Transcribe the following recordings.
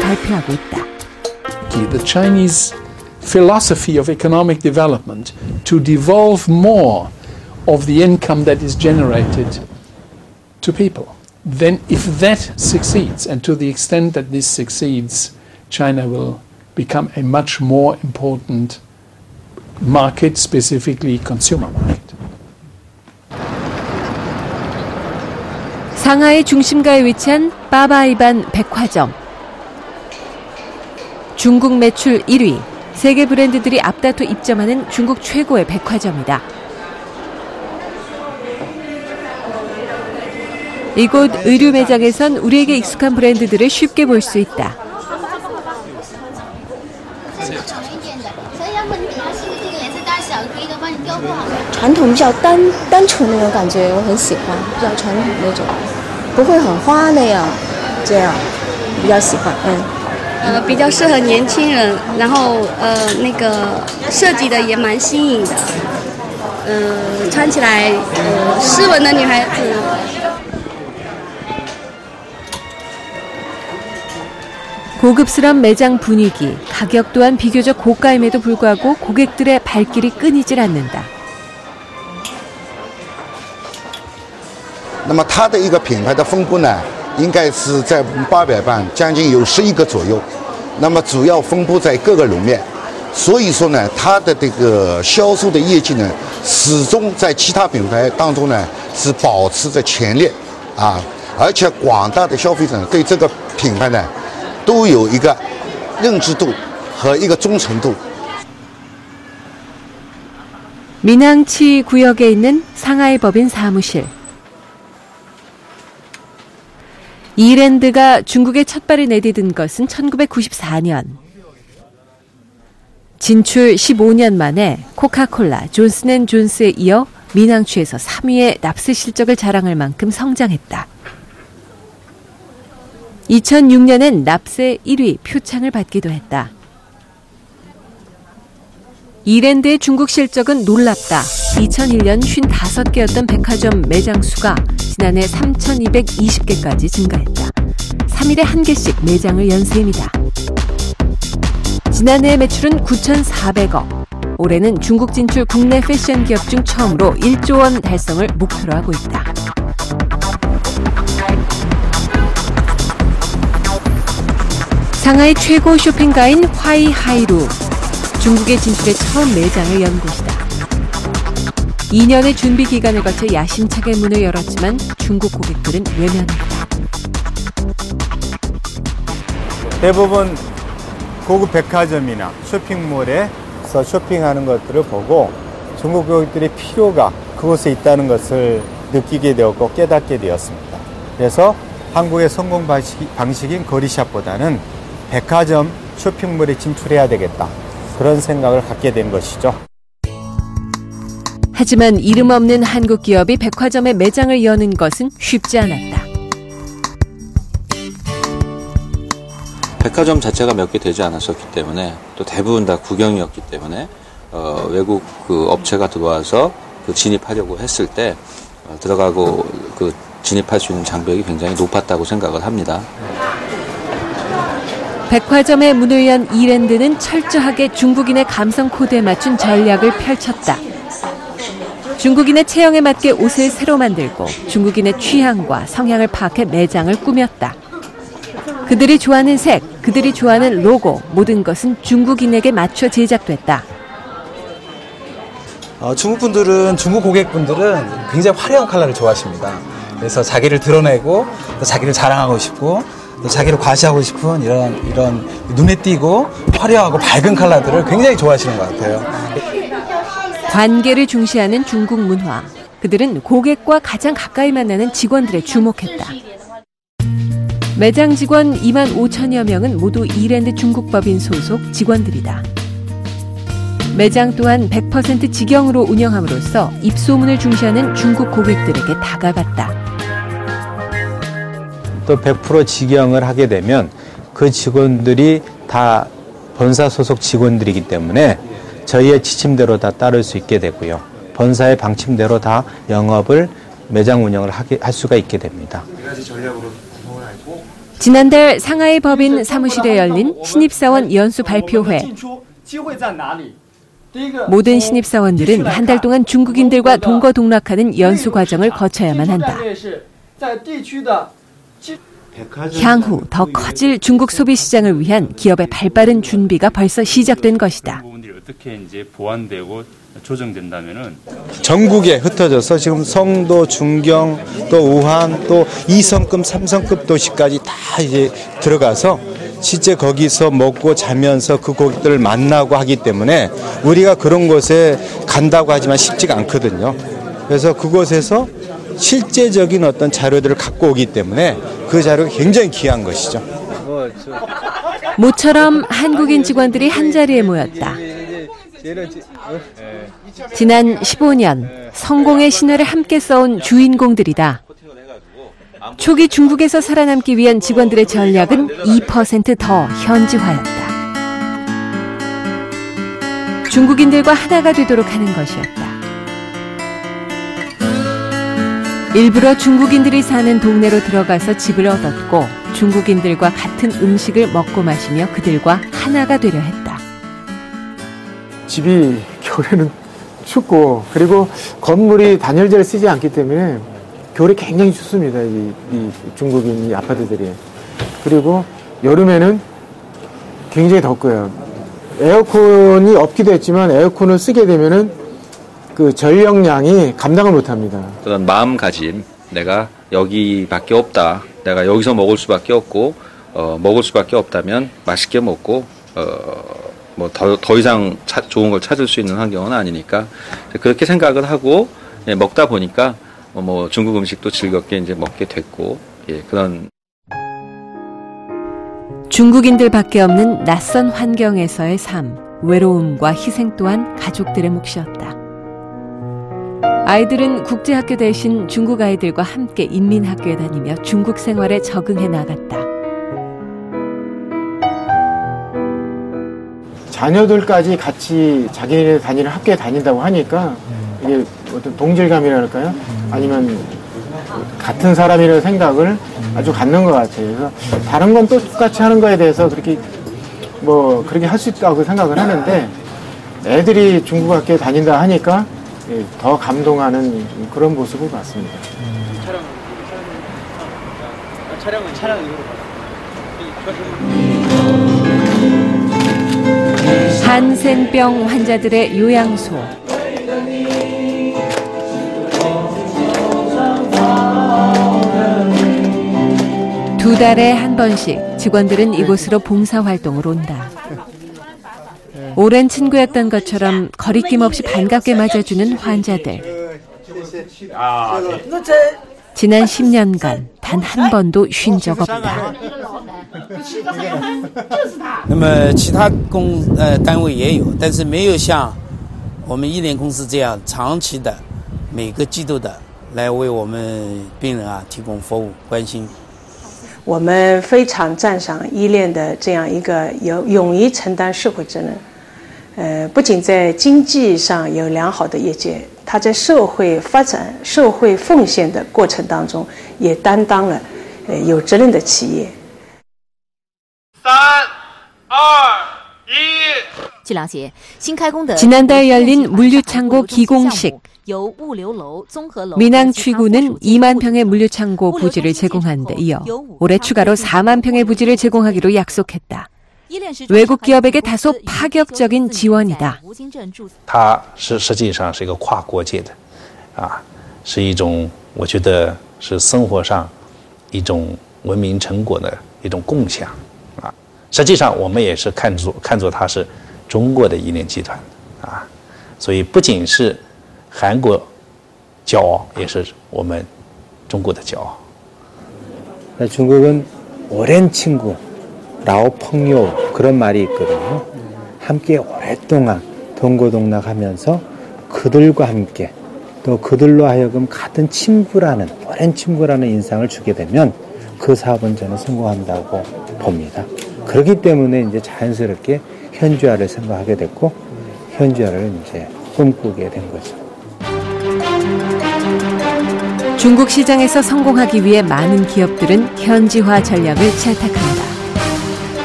발표하고 있다. The Chinese philosophy of economic development to devolve more of the income that is generated to people. Then if that succeeds, and to the extent that this succeeds, China will become a much more important market, specifically consumer market. 상하이 중심가에 위치한 빠바이반 백화점. 중국 매출 1위, 세계 브랜드들이 앞다퉈 입점하는 중국 최고의 백화점이다. 이곳 의류 매장에선 우리에게 익숙한 브랜드들을 쉽게 볼 수 있다. 传统比较单纯那种感觉，我很喜欢，比较传统那种，不会很花那样，这样比较喜欢，比较适合年轻人，然后那个设计的也蛮新颖的，穿起来斯文的女孩子。 고급스러운 매장 분위기, 가격 또한 비교적 고가임에도 불구하고 고객들의 발길이 끊이질 않는다. 那么它的一个品牌的分布呢，应该是在800万，将近有11个左右。那么主要分布在各个路面，所以说呢，它的这个销售的业绩呢，始终在其他品牌当中呢是保持着前列啊，而且广大的消费者对这个品牌呢。 都有一个认知度和一个忠诚度。 민항치 구역에 있는 상하이 법인 사무실. 이랜드가 중국에 첫 발을 내디딘 것은 1994년. 진출 15년 만에 코카콜라, 존슨앤존스에 이어 민항치에서 3위의 납세 실적을 자랑할 만큼 성장했다. 2006년엔 납세 1위 표창을 받기도 했다. 이랜드의 중국 실적은 놀랍다. 2001년 55개였던 백화점 매장 수가 지난해 3,220개까지 증가했다. 3일에 한 개씩 매장을 연 셈이다. 지난해 매출은 9,400억. 올해는 중국 진출 국내 패션 기업 중 처음으로 1조 원 달성을 목표로 하고 있다. 상하이 최고 쇼핑가인 화이하이루. 중국에 진출해 처음 매장을 연 곳이다. 2년의 준비 기간을 거쳐 야심차게 문을 열었지만 중국 고객들은 외면했다. 대부분 고급 백화점이나 쇼핑몰에서 쇼핑하는 것들을 보고 중국 고객들의 필요가 그곳에 있다는 것을 느끼게 되었고 깨닫게 되었습니다. 그래서 한국의 성공 방식인 거리샵보다는 백화점 쇼핑몰에 진출해야 되겠다. 그런 생각을 갖게 된 것이죠. 하지만 이름 없는 한국 기업이 백화점에 매장을 여는 것은 쉽지 않았다. 백화점 자체가 몇 개 되지 않았었기 때문에 또 대부분 다 국영이었기 때문에 외국 그 업체가 들어와서 그 진입하려고 했을 때 들어가고 그 진입할 수 있는 장벽이 굉장히 높았다고 생각을 합니다. 백화점에 문을 연 이랜드는 철저하게 중국인의 감성 코드에 맞춘 전략을 펼쳤다. 중국인의 체형에 맞게 옷을 새로 만들고 중국인의 취향과 성향을 파악해 매장을 꾸몄다. 그들이 좋아하는 색, 그들이 좋아하는 로고, 모든 것은 중국인에게 맞춰 제작됐다. 중국 고객분들은 굉장히 화려한 컬러를 좋아하십니다. 그래서 자기를 드러내고 또 자기를 자랑하고 싶고 또 자기를 과시하고 싶은 이런 눈에 띄고 화려하고 밝은 컬러들을 굉장히 좋아하시는 것 같아요. 관계를 중시하는 중국 문화. 그들은 고객과 가장 가까이 만나는 직원들에 주목했다. 매장 직원 2만 5천여 명은 모두 이랜드 중국법인 소속 직원들이다. 매장 또한 100% 직영으로 운영함으로써 입소문을 중시하는 중국 고객들에게 다가갔다. 또 100% 직영을 하게 되면 그 직원들이 다 본사 소속 직원들이기 때문에 저희의 지침대로 다 따를 수 있게 되고요. 본사의 방침대로 다 영업을 매장 운영을 할 수가 있게 됩니다. 4가지 전략으로 구성을 하고 지난달 상하이 법인 사무실에 열린 신입사원 연수 발표회. 모든 신입사원들은 한 달 동안 중국인들과 동거동락하는 연수 과정을 거쳐야만 한다. 향후 더 커질 중국 소비 시장을 위한 기업의 발빠른 준비가 벌써 시작된 것이다. 어떻게 이제 보완되고 조정된다면은 전국에 흩어져서 지금 성도, 중경, 또 우한, 또 2성급, 3성급 도시까지 다 이제 들어가서 실제 거기서 먹고 자면서 그 고객들을 만나고 하기 때문에 우리가 그런 곳에 간다고 하지만 쉽지가 않거든요. 그래서 그곳에서 실제적인 어떤 자료들을 갖고 오기 때문에 그 자료가 굉장히 귀한 것이죠. 모처럼 한국인 직원들이 한자리에 모였다. 지난 15년 성공의 신화를 함께 써온 주인공들이다. 초기 중국에서 살아남기 위한 직원들의 전략은 2% 더 현지화였다. 중국인들과 하나가 되도록 하는 것이었다. 일부러 중국인들이 사는 동네로 들어가서 집을 얻었고 중국인들과 같은 음식을 먹고 마시며 그들과 하나가 되려 했다. 집이 겨울에는 춥고 그리고 건물이 단열재를 쓰지 않기 때문에 겨울에 굉장히 춥습니다. 이 중국인 이 아파트들이. 그리고 여름에는 굉장히 덥고요. 에어컨이 없기도 했지만 에어컨을 쓰게 되면은 그 전력량이 감당을 못합니다. 그런 마음가짐, 내가 여기밖에 없다. 내가 여기서 먹을 수밖에 없고 먹을 수밖에 없다면 맛있게 먹고 뭐 더 이상 좋은 걸 찾을 수 있는 환경은 아니니까 그렇게 생각을 하고 먹다 보니까 뭐 중국 음식도 즐겁게 이제 먹게 됐고 그런 중국인들밖에 없는 낯선 환경에서의 삶, 외로움과 희생 또한 가족들의 몫이었다. 아이들은 국제학교 대신 중국 아이들과 함께 인민학교에 다니며 중국 생활에 적응해 나갔다. 자녀들까지 같이 자기네 다니는 학교에 다닌다고 하니까 이게 어떤 동질감이랄까요? 아니면 같은 사람이라는 생각을 아주 갖는 것 같아요. 그래서 다른 건 또 똑같이 하는 거에 대해서 그렇게 할 수 있다고 생각을 하는데 애들이 중국 학교에 다닌다 하니까 더 감동하는 그런 모습을 봤습니다. 한센병 환자들의 요양소. 두 달에 한 번씩 직원들은 이곳으로 봉사활동을 온다. 오랜 친구였던 것처럼 거리낌 없이 반갑게 맞아주는 환자들. 지난 10년간 단 한 번도 쉰 적 없다. 那么其他单位也有，但是没有像我们医联公司这样长期的每个季度的来为我们病人提供服务关心。我们非常赞赏医联的这样一个勇于承担社会责任，不仅在经济上有良好的业绩，他在社会发展、社会奉献的过程当中，也担当了有责任的企业。3、2、1。 据了解，新开工的 지난달 열린 물류창고 기공식. 미낭 취구는 2만 평의 물류창고 부지를 제공한 데 이어 올해 추가로 4만 평의 부지를 제공하기로 약속했다. 외국 기업에게 다소 파격적인 지원이다. 它是实际上是一个跨国界的，是一种我觉得是生活上一种文明成果的一种共享实际上我们也是看作它是中国的医联集团所以不仅是韩国骄傲，也是我们中国的骄傲。 중국은 오랜 친구, 라오 펑요 그런 말이 있거든요. 함께 오랫동안 동고동락하면서 그들과 함께 또 그들로 하여금 같은 친구라는 오랜 친구라는 인상을 주게 되면 그 사업은 저는 성공한다고 봅니다. 그렇기 때문에 이제 자연스럽게 현지화를 생각하게 됐고 현지화를 이제 꿈꾸게 된 거죠. 중국 시장에서 성공하기 위해 많은 기업들은 현지화 전략을 채택한다.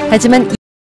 하지만